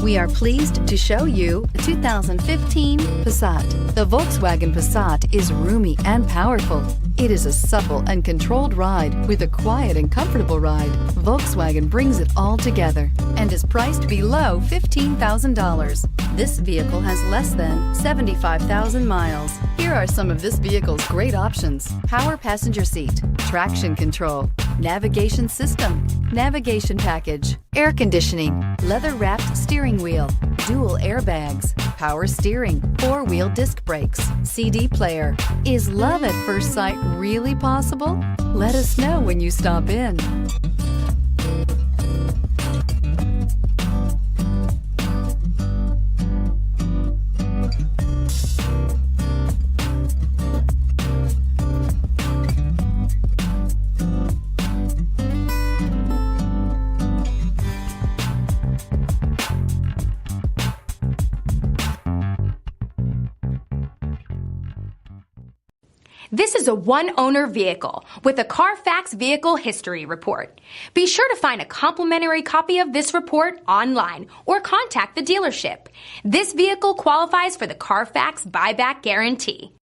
We are pleased to show you the 2015 Passat. The Volkswagen Passat is roomy and powerful. It is a supple and controlled ride with a quiet and comfortable ride. Volkswagen brings it all together and is priced below $15,000. This vehicle has less than 75,000 miles. Here are some of this vehicle's great options: power passenger seat, traction control, navigation system, navigation package, air conditioning, leather-wrapped steering wheel, dual airbags, power steering, four-wheel disc brakes, CD player. Is love at first sight really possible? Let us know when you stop in. This is a one-owner vehicle with a Carfax Vehicle History Report. Be sure to find a complimentary copy of this report online or contact the dealership. This vehicle qualifies for the Carfax Buyback Guarantee.